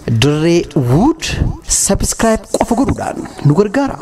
Dirree Wood subscribe qofa godhuudhaan nu gargaara.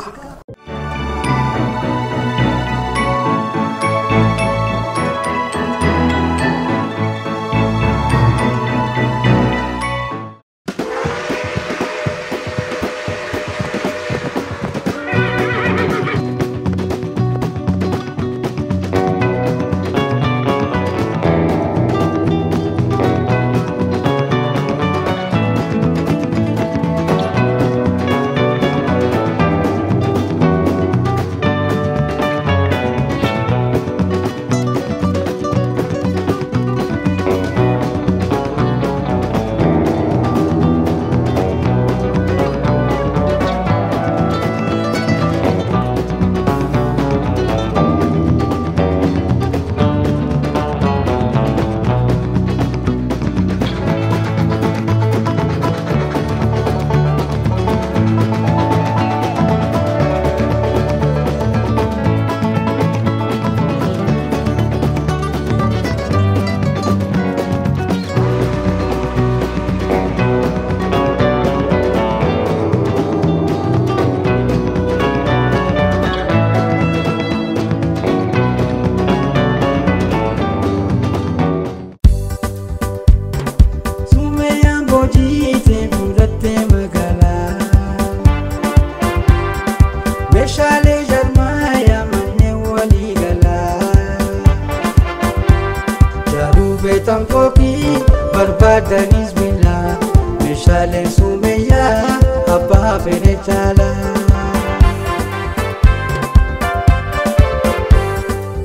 Barbadanis bila Mishale Sumeya Abba Benechala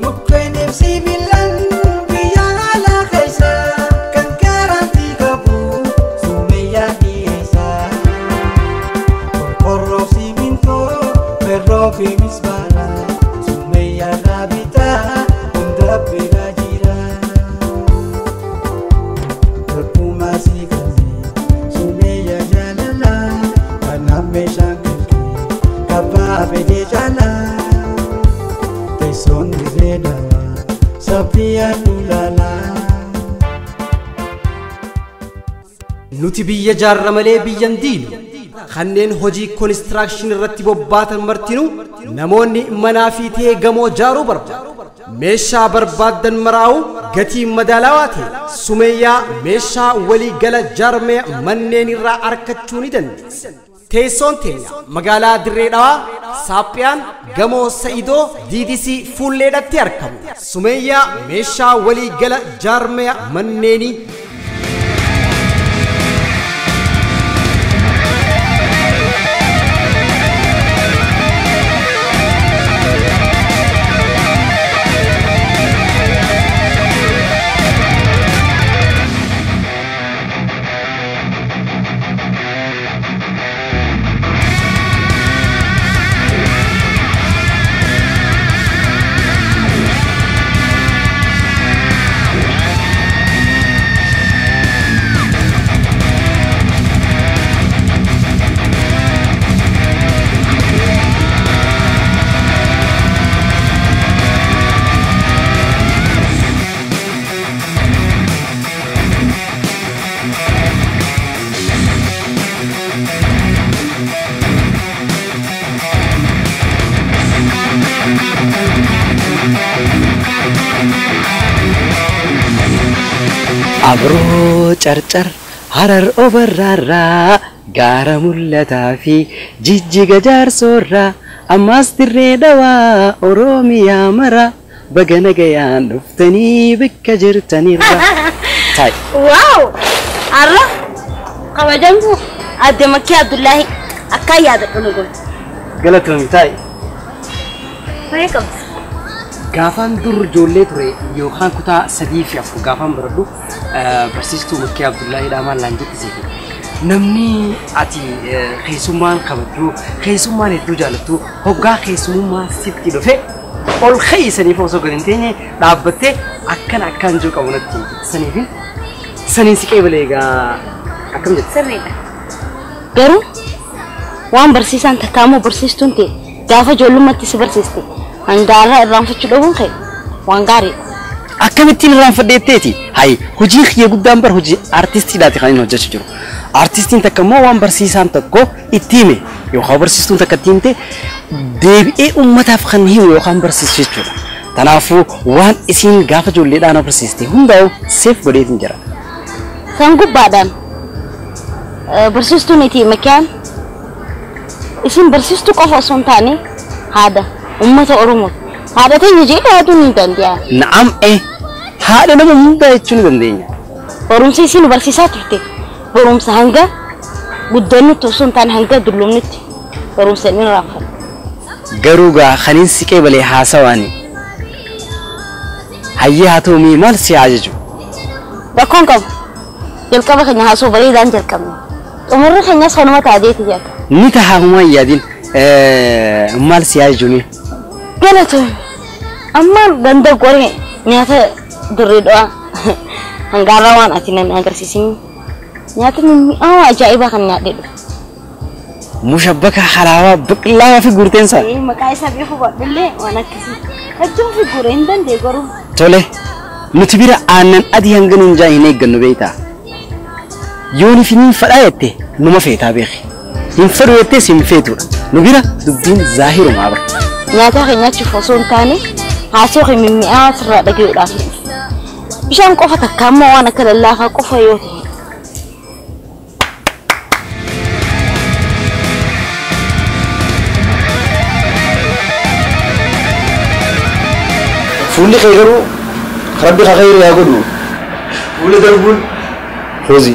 Mukwenem Sibilan Biyala Khaisa Kan Karanti Kabu Sumeya Isa Korro Siminto Perro Bimisbana Sumeya Nabita Unda Birajira Nuti biyya jaarra malee biyyan diinu kanneen hojii construction irratti bobba'an martinu namoonni manaa fi ta'ee gamoo jaaruu barbaadu meeshaa barbaadan maraa'u gatii madaalawaa ta'e Sumeeyyaa meeshaa walii gala jaarmee manneen irraa argachuu ni dandeessu. Teessoon teenya magaalaa Dirree Dhawaa Saaphiyaan gamoo Sa'idoo DDC fuulleedhatti argamu. Sumeeyyaa meeshaa walii gala jaarmee manneenii Abro carcar harar obarrarra gara mul'ataa fi jijjiga jaarsoorra ammas Dirree Dhawaa Oromiyaa mara baga nagayaan dhuftanii bakka jirtanirra. Wow! Arra kabajamtu adde Makkii Abdullaahi akka yaadadhu nu gooti. Galatoomii ta'i. Welcome. Gaafan dur ijoollee ture yookaan kutaa 3 fi 4 gaafan baradhu barsiistuu Makkii Abdullaahi dhaamaan laan jettisiifi. Namni ati keessummaan kabajju keessummaan hedduu jaalattu hoggaa keessummaa sitti dhufe ol keessaniif osoo gadi hin teenye dhaabbattee akkan jiru qabu natti saniifin saniin siqee balee egaa akkam jette? Sirriidha. Garuu waan barsiisaan takkaamoo barsiistuun ta'e gaafa ijoollummaatti si barsiiste handaarraa irraanfachuu dhabuun ka'e waan gaariidha. Akkamittiin irraanfadheetteeti? Hayi hojii kiyya guddaan bar hojii artistiidhaati kan inni hojjechaa jiru. artistiin takka immoo waan barsiisaan tokko itti hime yookaan barsiistuun takka itti himte deebi'ee uummataaf kan himu yookaan barsiisu jechuudha. Kanaafuu waan isiin gaafa ijoolleedhaan barsiiste hundaa'u seef godheetiin jira. San gubbaadhaan barsiistuun itti makiyaan isin barsiistuu qofa osoo hin taane haadha uummata Oromoo haadha teenya jedhee yaaduu ni danda'a. Na'am haadha nama hundaa jechuu ni dandeenya. Barumsa isin barsiisaa turte barumsa hanga guddannutti osoo hin taane hanga dullumnitti barumsa inni raafatu. Garuu gaa kaniin siqee balee haasawaani. Hayyee haa ta'u mee maal si ajaju? Bakkoon qabu jalqaba keenya haasoo bareedaan jalqabne xumurri keenyas kanuma taadeeti jedha. Ni tahaa huma yaadin maal si ajaju mee? Galatoon amma ganda qoree nyaata dirreedhaa hangaarraa waan ati nan agarsiisin nyaata mi'aawa ajaa'ibaa kan nyaadheedha. Mushabbaka halaawaa biqilaa fi gurteensa. Maqaa isaa beeku baadhillee waan akkasii hajjuu fi guree hin dandee garuu. Tole nuti bira aannan adii hanga nuun jaa hin eeggannu beektaa. Yooni finiin fadhaa jette numa feetaa beeki. Hin fadhu jettee si hin feetudha. Nu bira dubbiin zaahirumaa bira. Nyaata keenya nyaachuuf osoo hin taane haasoo keenya mi'aawaa sirraa dhaga'uudhaaf. Bishaan qofa takka ammoo waan akka lallaafaa qofa yoo ta'e. فولي خيرو ربي خير يا قدو فولي دربون فوزي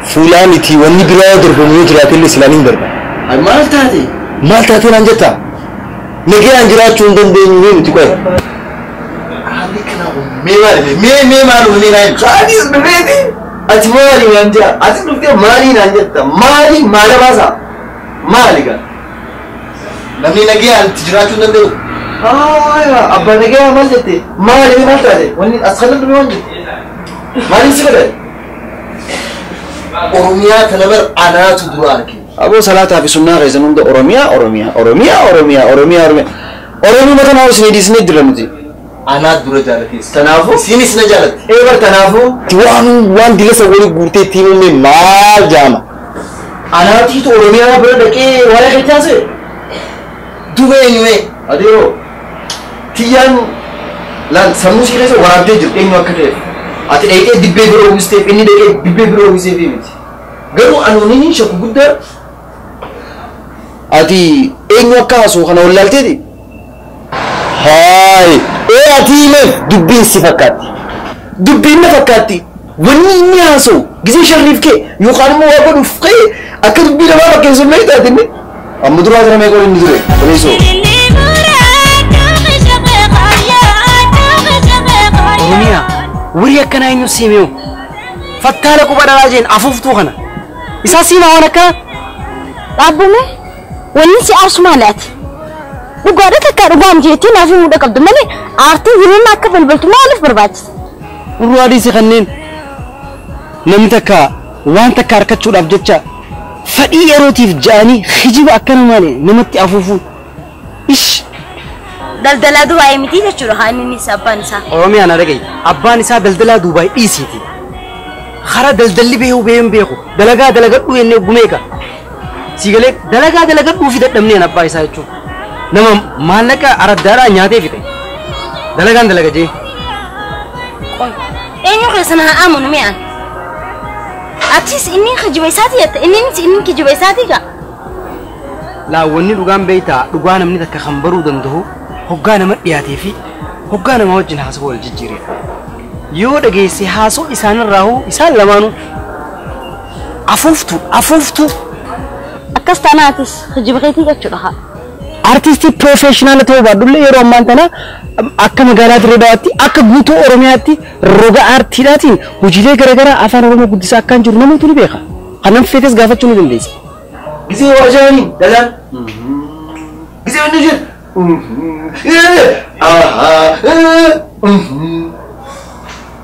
فولاني تي وني بلا دربون يجرات اللي سلامين دربا اي مال تاتي نانجتا نجي انجرات چوندن دي ني تي كوي علي كنا مي مالو ني ناي خالص بيدي اتمالي نانجا اتنوتي مالي نانجتا مالي مالا باسا ماليغا نمي نجي ان تجرات چوندن دي أبا نجا ما جتة ما لي ما تادي وني أسخلنا بمن جت ما لي سكرة أوروميا تنبر أنا تدوارك أبو صلاة في سنة غيزنون ده أوروميا مثلا هو سندي درمتي أنا دور جالتي تنافو سيني سنة جالت بر تنافو وان دل سووري غورتي تيمو में मार जामा أنا تي तो أوروميا برا دكේ वाले क्या से दुबई में अदियो Tiyan lan samusi kesa warabde jirte inu akade ati deke dibbe biro wiste inni deke dibbe biro wiste bimiti garu anonini shaku gudda ati inu akaso kana wallaltedi hay ati me dubbin sifakati wani inni haso gize sharifke yuqarmu wabadu fqi akad bi lama bakenso meita dinni amudura zara me ko inni dure reso Oromia wuri akkana eenyu siimee fattaala quba dhalaa afuuftuu kana isaa siimaa waan akka dhaabbume wanni si aarsu maalaati dhugaadha takka dhugaam jeetii naaf himuu qabdu malee aartiin jireenya akka balbaltu maaliif barbaachisa? Urraa dhiisi kanneen namni takka waan takka harkachuudhaaf jecha fadhii yerootiif ja'anii hijiba akkana malee namatti afuufuun ish daldalaa Dubaay miti jechuudha haanni abbaan isaa. Oromiyaan argay abbaan isaa daldalaa Dubaay dhiisiiti. Khara daldalli beeku dalagaa dalagadhu enne gumeeka. Sigalee dalagadhu fi dadhabneen abbaa isaa jechuudha. Nama maallaqa araddaadhaa nyaatee fixe. Dalagaan dalaga jee. Eenyu keessan haa amanu mi'aan. Atis inni kijiba isaati jette inni kijiba isaati gaa. Laawwanni dhugaan beeytaa dhugaa namni takka kan baruu danda'u. Hoggaa nama dhiyaatee fi hoggaa nama wajjin haasawaa wal jijjiiredha. Yoo dhageesse haasoo isaanirraa hoo isaan lamaanuu afuuftuu. Akkas taanaatis kijiba keetii jechuudha. Artistii professional ta'uu baadullee yeroo ammaan tana akka magaalaa Dirreedawaatti akka guutuu Oromiyaatti roga aartiidhaatiin hojiilee garaagaraa afaan Oromoo guddisaa akkaan jiru namoota ni beeka. Kanan feetes gaafachuu ni dandeessa. Gisee waajjiranii dalaan. Gisee wanni jiru.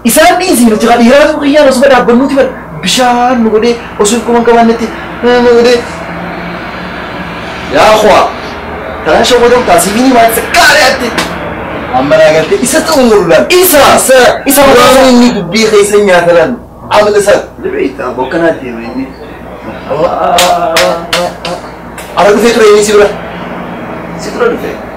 Isaan dhiisii nuti dhiiraa tokko iyyaa osoo dhaabbannuuti bada bishaan nu godhee osoo kuman qabaannetti nu godhee yaa kuwaa tanaan shawwatamu taasifini maati sakkaariyaatti amma naagaltee isa xumuruudhaan isa waan inni dubbii keessa nyaatalan amala isaa libeeytaa bokkanaa deema inni أنا قلت له إني سيبره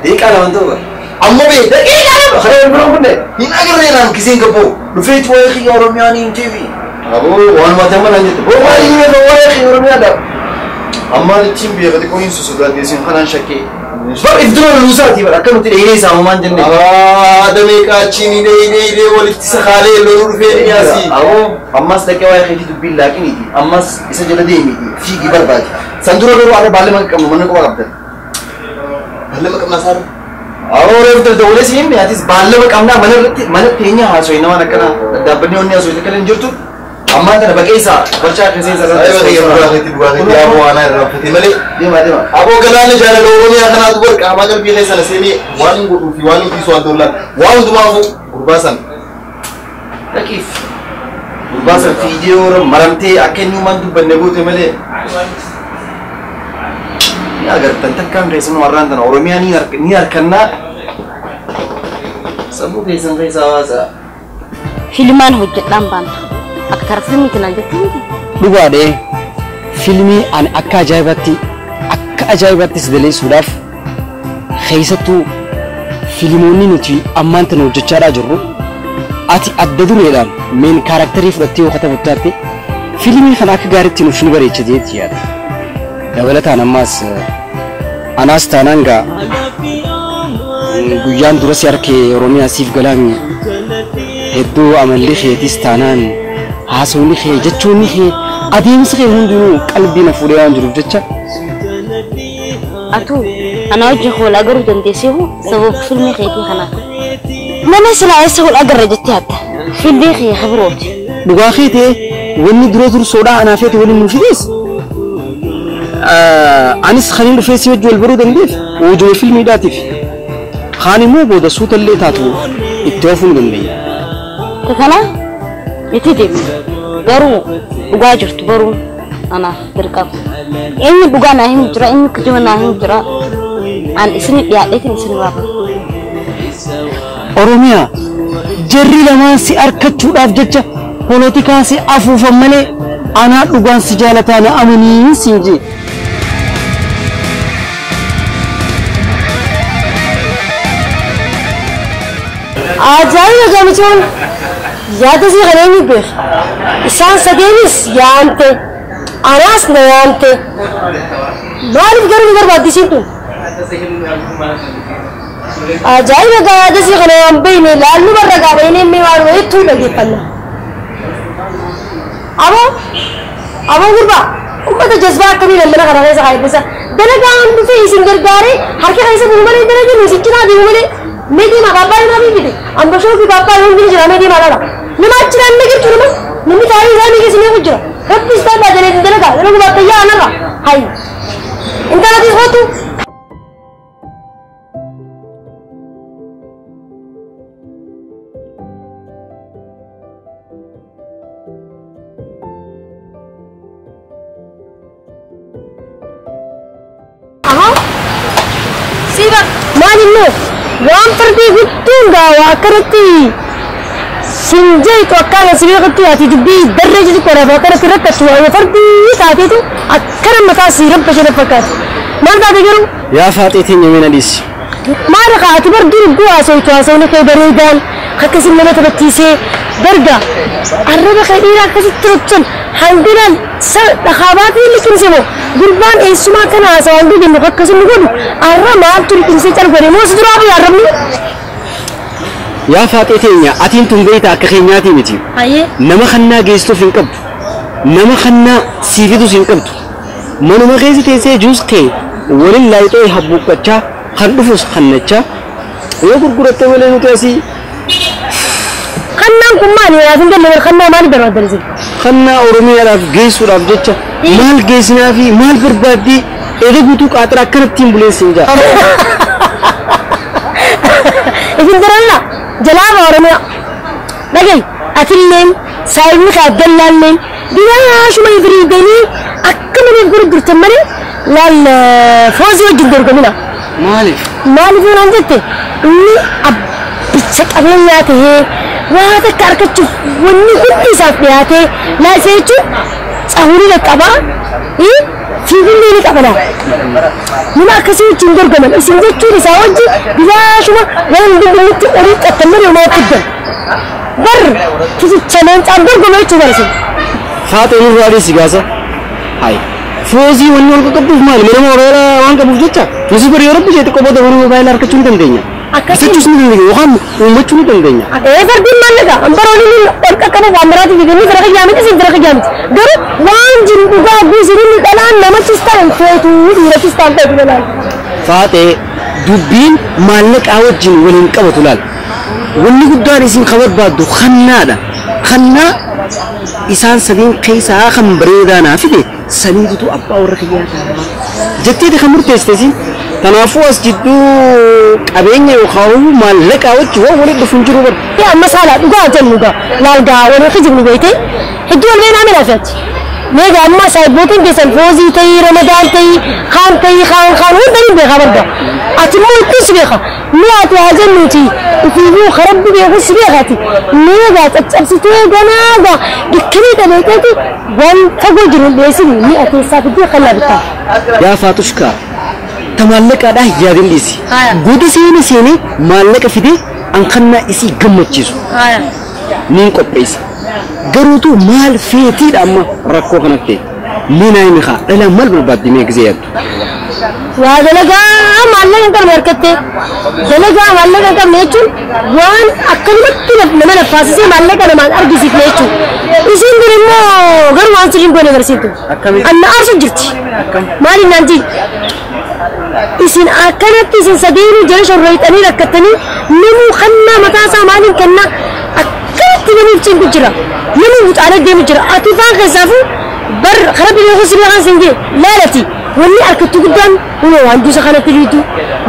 ديك أنا من دوبه أما بيت دقيقة أنا خلينا نقول منه هنا قررنا كيسين كبو رفيت وايخي يورمياني تيفي أبو وأنا ما تمنى نجد هو ما يجي وايخي يورميانا أما التيم بيغادي كوين سوسودات بيسين خلنا شكي بقى يفضلوا الوزارة يبقى كانوا تلاقيه ساممان جنة هذا ميكا تشيني ليه والاتصالي لو رفيت ياسي أبو أماس لك وايخي تدبي لكن يدي أماس يسجل ديمي في جبر بعد سندرو لو على بعلمك كم منك وقبل بعلمك كم نصار أو رفت الدولة سين يعني بعلمك كم نا من تيني هاسوي نما نكنا دابني وني هاسوي تكلم جرتو أما أنا بقيسا برشا كنسين سر أيوة هي بقى يا أبو أنا رفتي ملي ديما أبو كلام جانا لوروني أنا أدور كم أجل بيلي سنة سيني واني في سواد دولار وان دماغه قرباسن كيف قرباسن فيديو مرمتي أكن يومان تبنبوت ملي agar tentang reason orang dan orangnya ni arkanna sabu reason awasa filman hujjat lamban akar film kenal jati duga de filmi an akka ajaibatti sidale sudaf khaysatu filmoni nuti amanta no jachara jirru ati addaduredan main characteri fudatti wakata buttati filmi kana akka gaaritti nu shinu bareecha jeeti yaada dabalatan ammas anas tananga guyyan durasi arke oromiya sif galami heddu amalli khaytis tanan hasuni khay jechuni khay adimsi khay hundu qalbina fuleyan jiru jecha atu ana wajhi khola garu dandesehu sabab filmi khayti khana mana sala aysahu agar rajati hatta filmi khay khabrot duga khayte wani durozur soda ana fete wani mufidis أنس خلينا في سويج والبرود نديف وجو فيلم داتيف خاني مو بودا صوت اللي تاتو التوفون جنبي كذا يتدم برو بواجرت برو أنا بركاب إني بقى ناهم جرا إني كتير ناهم جرا عن إسني يا لكن إسني بابا أوروميا جري لما سي أركض شو أفجع بوليتيكا سي أفو فملي أنا أقول سجالة أنا أمني سينجي أجاي جامعون زيادة زي غنيمي بير إنسان سدينيس يانته أناس نيانته ما أعرف كيف نقدر بعدي شيء أجاي زيادة زي غنيم بيني لأنه برا قابيني ميوارو يتو لقي فنا أبو غربا أمة الجذبات كمية لما كنا غير سعيد بس دنا كان بفي سنجر داري حركة غير سبومري دنا كي نسيتنا بيومري ميدي ما بابا ينا بيدي أم بشوف في بابا يوم بيجي جرا ميدي ما لا نما أشتري أنا كي تروما نمي تاري زاني كي سنيه بجرا رب استان بدري دنا كا دنا كبابا يا أنا كا هاي أنت لا تسمعتو Malinu, yang pergi hutan gawa kereti, sinjai tu akar sini kereti hati tu bi deraj tu korang akar kereta ketua yang pergi saat itu akar mata siram pecahan pekat. Mana tadi keru? Ya Fatih ini mana dis? Mana kah tu berdiri gua asal ni kau berikan, kaki sini mana tu se berga. Arab kau ira kasi terus handiran khabat ini lekin semua. Gurban esuma kana asal tu di muka kasi muka tu. Arab mal tu lekin se car beri mus tu apa Arab ni? Ya Fatih ini, atin tunggu itu akhirnya ti mesti. Aye. Nama khanna gestu finkab, nama khanna CV tu finkab tu. Mana macam itu se jus ke, walin lain tu habuk kaca, khandu fus khanna kaca. Ya gurgurat tu walin itu asi. Khanna kumani, asal tu lepas khanna mani berada di sini. Khanna Oromia lah gestu lah jecha. Mal gesnya fi, mal berbadi. Ede butuh katra kerap timbulin sinja. Ini teranglah. Jalan Oromia. Lagi, akhirnya saya ni kadang lain. Dia cuma beri deni. Aku ni guru teman. Lal Fauzi wajib kami lah. Malif orang jete. Ini abisek abang ni ada. Wah, tak kerja. Wani kutti sahaja ada. Lah saya tu, sahuri nak apa? في الليل قبلها لما كسر تندر قبل اسم ذي كذي ساوج بلا شو ما وين بدك أريد أتمر وما تقدر بر كذي تشلون تندر قبل تجلس فاتح الوالي سجاسة هاي فوزي ونقول كبوف مال من ما وراء وان كبوف جتا فوزي بريورب بجت كبوف هو موبايل أركض شون تندينيا سجوس من اللي وهم ومت شون تندينيا إيه فردين مال لك أمبر ولي أرك كنا وامرات يجيني فرق جامد إيش فرق جامد ده وان جن بقى بيزني الآن نما تستان فوتو ولا تستان تقولان فاتح دبين مالك أود جن ولين كبوتولال ولي قدار يسين خبر بعد خنّا خنّا إنسان سبين كيس آخم بريدا نافذة سنين تو أبا وركيات جتّي تخمر تستزين تنافوس جدّو أبيني وخاوي مالك أود جوا ولد بفنجرو بر يا مسألة نقول جنودا لا جا ولا خجل نبيته هدول لين عمل أفت نيجا أما سايبوتين كيسن فوزي تي رمضان تي خان هو دني بخبر ده أتمنى تسبيخه مئة هزار نوتي وفيه خرب بيجو سبيخاتي نيجا تبصتوه جنادا بكريت بيتاتي وان فقول جنون بيسني مئة ساكتي خلا بتا يا فاتوشكا تمالك ada hijadin disi gudu sini malak fide an kanna isi gammachisu nin qopheessa garuu tu maal feetii amma rakkoo kanatti lina imikha ila mal barbaadime gizeyat waa dalaga mallan kan markatte dalaga mallan kan meechu waan akkamatti nama nafasise mallan kan mal argisi meechu isin dirimo gar waan sirin gone garsitu anna arsu jirti mali nanti isin akkanatti isin sadeenu jara shorroytani rakkatani namu khanna matasa malin kanna akkanatti namu cin kujira namu utana demu jira atifan khasafu bar kharabi yughsi bi khansinge lalati wani arkatu gudan uno wandu sakana tiridu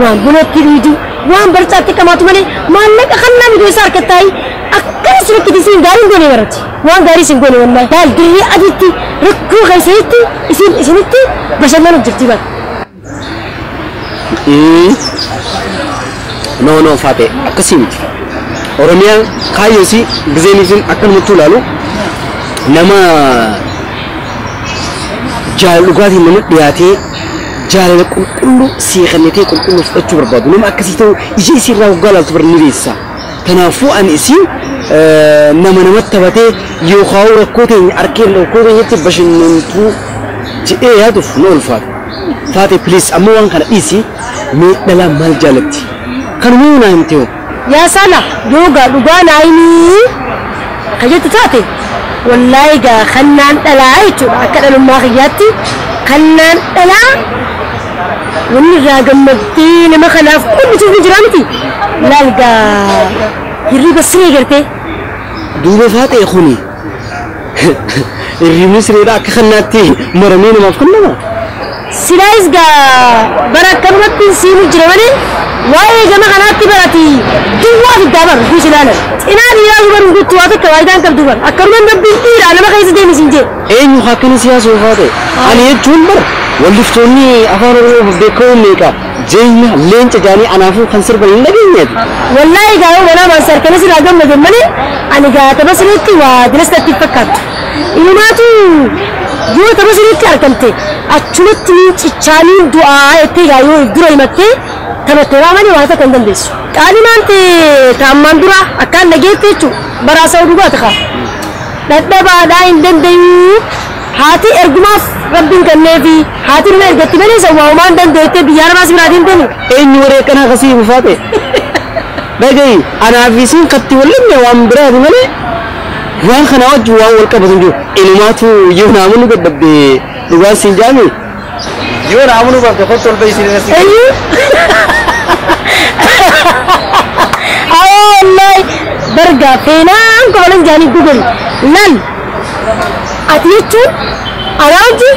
wan bulo tiridu wan barchatti kamatu male malaka khanna mi do sar katai akkan surati disin garin gone warati wan gari sin gone wallahi dal diri aditi rukku khaysiti isinitti bashallan jirti ba no fate akasimit oromia kayosi gzenizin akan mutulalu nama jaalugati nama diyate jaalala qulqullu siixanete qulqullu fudhachuu barbaadu nama akkasitoo ija isirraa galaaltu barnireessa kanaafuu an isin nama taphatee yookaan rakkoo ta'e arkeen rakkoo ta'etti bashannantu jedhee yaaduuf nu ulfaata faate please amma waan kana dhiisi mee dhalaa maal jaalatti kan muunaa himtee yaa sana yoga dhugaa naayini kajatti taate wallahi ga khannaan dhalaa jechuudha akka dhalummaa kiyyaatti khannaan dhalaa wanni irraa gammaddee nama kanaaf qullutuuf ni jira miti laal gaa hirriba siree gartee duuba faate kuni hirribni sireedha akka khannaatti maramee namaaf kennama silaayis gaa barakkanumatti siinu jira malee waa'ee gama kanaatti barati duwwaa fiddaa bar duu silaalan cinaa dhiiraa duban guutu waa takka waayidaan qabdu bar akkanuman dabbiin dhiiraa nama keessa deemisin jee eenyu hakkani siyaasa ulfaate ani jechuun bar walliftoonni afaan oromoo beekamu meeqa jeenya leenca jaanii anaafuu kan sirban hin dhageenyeeti wallahi gaa yoo manaa maasar kana siraa gammade malee ani gaa tabasiritti waa dinastatti fakkaatu inumaatu yoo tabasiritti argamte achumatti cichaaniin du'aa ettee gaa yoo dura himattee tabattee raamanii waan takka hin dandeessu qaalimaante taammaan dura akkaan dhageette jechuudha baraasa dhugaa ta'a dadhabaadhaa hin dandeenyu haati ergumaaf rabbiin kenneefi haati nama ergatti malee sawwaamaan dandeettee biyyaa namaas biraatiin deemu eenyu waree kana akkasii bufaate dhagayi anaaf isin katti wallinne waan biraati malee waan kana wajji waan wal qabatu jiru inumaatu yoo naamunu gaddabde dhugaa siin jaami yoo naamunu qabde kottu ol ba'isin ayyu wallahi barga feenaan kolan jaani google lan ati jechuun anaanti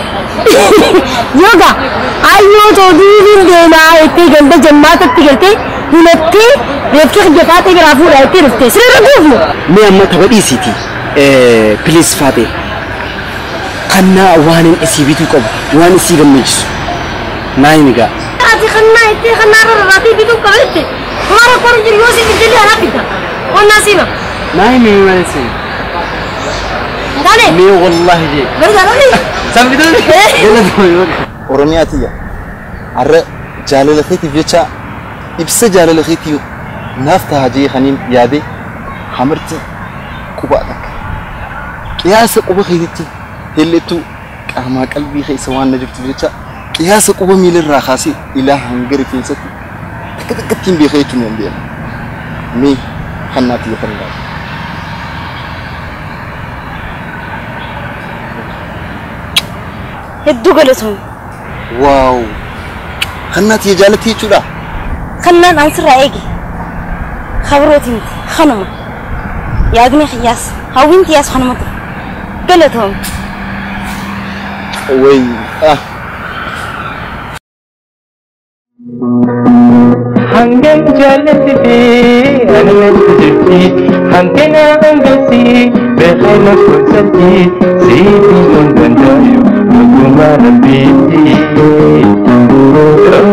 yoga ayyoo toodiin deemaa itti ganda jammaatatti galtee himattee reefki hojjetaatee biraa fuudhaa itti dhuftee sirriirra guufnu mee amma tapha dhiisiiti please faate kannaa waan hin isii bituu qabu waan isii gammachiisu naa himigaa ati kannaa itti kannaa rarraatii bituu qabeette mara kor jiru yoo si biddillee anaa fidda qonnaa siima naa himi malese قالي مي والله جي برجعني سميتوني أورمياتية عرّ جالل خيتي فيتشا إبسة جالل خيتي نافتها جي خنين يادي حمرتي كوباتك قياس قوة خيتي هلتو أما قلبي خي سوان نجبت فيتشا قياس قوة ميل الراخاسي إله هنجري في ستي تكتكتين بخيتو من بيا مي خناتي يفرنغا هدو قلتهم واو خناتي جالتي شولا خنان أنصر رأيكي خبروتي انت خنمة يا ابني خياس هاوين تياس خنمة قلتهم وي Hanggang jalati أنا نسجتي هنكنا هنجسي بخير كوستي سيدي من بندايو وكما ربيتي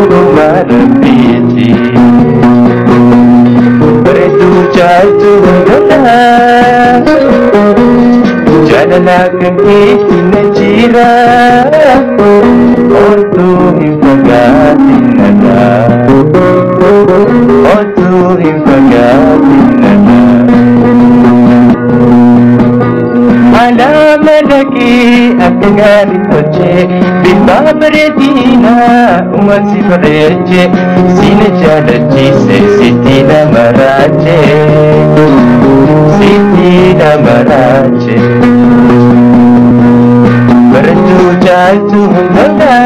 وكما ربيتي بريدو جالتو هنغلا جالنا كنكيتي نجيرا قلتو إفقاتي الندى قلتو إفقاتي الندى على ملكي أكغاني توجه بالبابر دينا ومسي فريجي سينا جالجي سيتينا مراجي سيتينا مراجي برجو جالتو هنغلا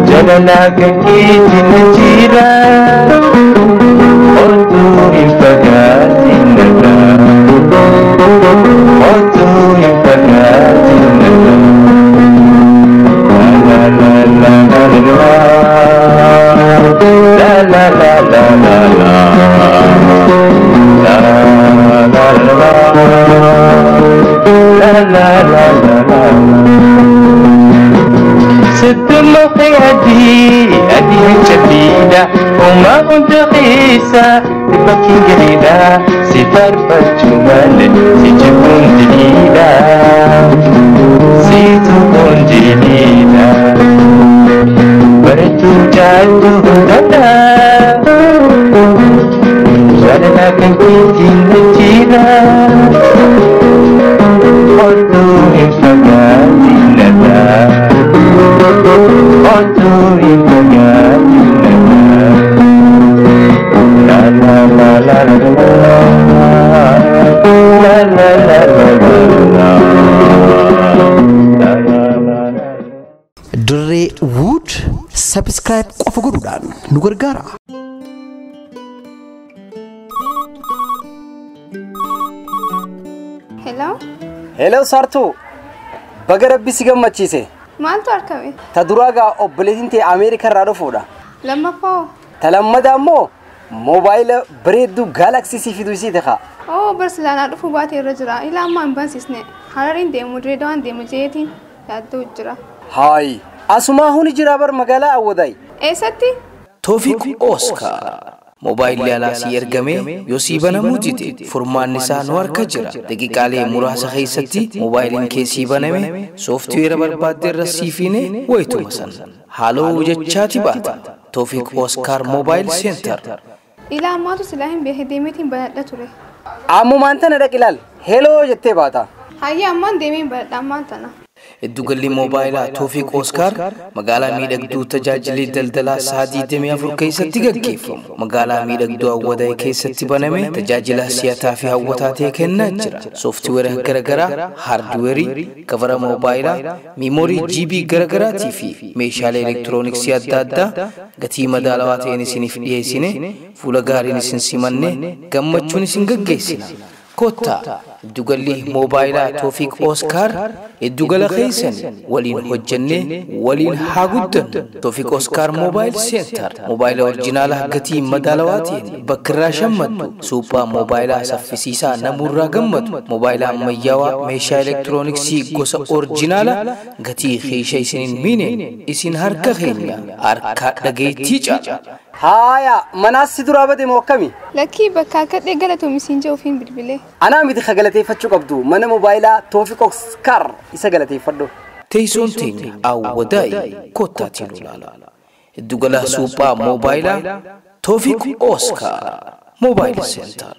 جلنا كنكيتي نجيرا قلتو إفقاتي الندى قلتو إفقاتي الندى لا لا لا لا لا لا لا لا لا لا لا ست مخيدي أدي جديدة وما كنت قيسة بكين جديدة سفر بجمال سيجبون جديدة سيتكون جديدة برتو جالتو هدنا جالنا كنكيتي نجينا قلتو إفقاتي الندى قلتو إفقاتي الندى لا لا لا لا لا لا لا ድሬ ውድ ሰብስክራይብ ቆፈ ጎዱዳን ኑገርጋራ ሄሎ ሳርቱ በገረቢ ሲገመቺሴ ማንቱ አርከቤ ተዱራጋ ኦብሌቲንቴ አሜሪካ ራዶ ፎዳ ለማፋው ተለመዳሞ ሞባይል ብሬዱ ጋላክሲ ሲፊዱ ሲተኻ ኦ በርስላና ዱፉ ባቴ ረጅራ ኢላማ አንባንሲስኔ ሐረሪን ደሙ ድሬዳዋን ደሙ ጄቲን ያዱ ጅራ ሃይ አሱማ ሁን ጅራ በር መጋላ አወዳይ ኤሰቲ توفيق أوسكار موبايل يالا سيرغمي يوسيبنا موجيتي فرمان نساء نوار كجرا دقيقة لي مراسة خيستي موبايلين كيسي بنامي سوفتوير برباد در رسيفيني ويتو مسن حالو وجهاتي باتا توفيق أوسكار موبايل سنتر إلا أماتو سلاهم بهديمتين بلد توري عمو مانتنا ركلال هلو جتة باتا هاي أمان ديمين بلد أمانتنا الدوغلي موبايلا توفيق أوسكار مقالا ميدقدو تجاجلي دلدلا سادي دميا فركيسة تيغاكيفم مقالا ميدقدو أوداي كيسة تبانمي تجاجلا سياتا في هوتاتي كنا جرا سوفتويره غرغرا هاردويري كفر موبايلا ميموري جي بي غرغرا تيفي ميشال إلكترونيكس يادادا غتي مدالواتي نسيني فديه سيني فولغاري نسين سيماني غمچو نسين غگيسينا كوتا الدوغلي موبايلا توفيق أوسكار الدوغلا خيسن ولين هجنة ولين حاجودن توفيق أوسكار موبايل سنتر موبايل أورجينال هجتي مدالواتين بكرة شمد سوبا موبايلا سفسيسا نمورا جمد موبايلا مياوا ميشا إلكترونيكسي قصة أورجينالا هجتي خيشة سنين مينين إسين هركا خينيا هركا دقي تيجا هايا مناس سدرابة موكمي لكي بكاكت لقلتو مسينجا وفين بالبلي أنا متخجل galateeffachuu qabdu mana moobaayilaa Toofiq Oskar isa galateeffadhu. Teessoon teenya awwadaa'e kottaatiin olaala. Giddugala suuphaa moobaayilaa Toofiq Oskar Mobile Center.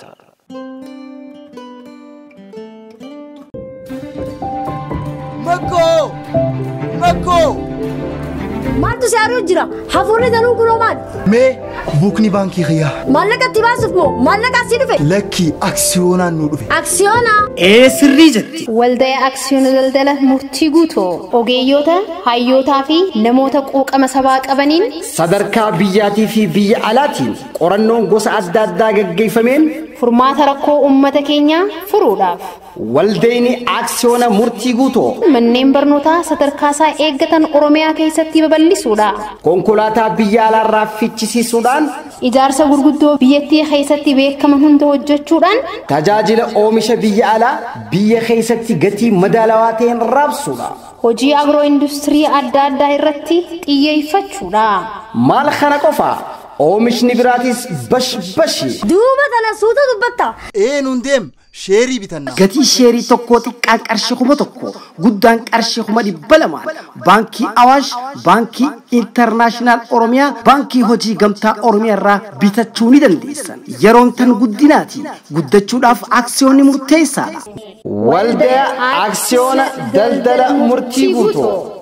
Makko! Maaltu si haaruu jira? Hafuurri danuu kunoo maal? Mee buukni baankii kiyyaa. Maallaqa itti baasuuf moo maallaqa asii dhufe? Lakki aksiyoonaan nu dhufe. Aksiyoona? Sirrii jetti. Walda'ee aksiyoona daldala murtii guutoo ogeeyyoota, hayyootaa fi namoota quuqama sabaa qabaniin sadarkaa biyyaatii fi biyya alaatiin qorannoon gosa adda addaa gaggeeffameen furmaata rakkoo uummata keenyaa furuudhaaf walda'een aksiyoona murtii guutoo manneen barnootaa sadarkaa isaa eeggatan Oromiyaa keessatti babal'isuudha. Konkolaataa biyya alaarraa fichisiisuudhaan ijaarsa gurguddoo biyyattii keessatti beekaman hunda hojjechuudhaan tajaajila oomisha biyya alaa biyya keessatti gatii madaalawaa ta'een raabsuudha. Hojii agroo industirii adda addaa irratti xiyyeeffachuudha. Maal kana qofa oomishni biraatis bashi. Duuba kana suuta dubbatta. Nuun deem sheerii bitanna. Gatii sheerii tokko xiqqaan qarshii 1,000 guddaan qarshii 200 baankii Awaash baankii Internaashinaal Oromiyaa baankii hojii gamtaa Oromiyaa irraa bitachuu ni dandeessan. Yeroon tan guddinaati guddachuudhaaf aksiyoonni murteessaadha. Walda'ee aksiyoona daldala murtii guutoo.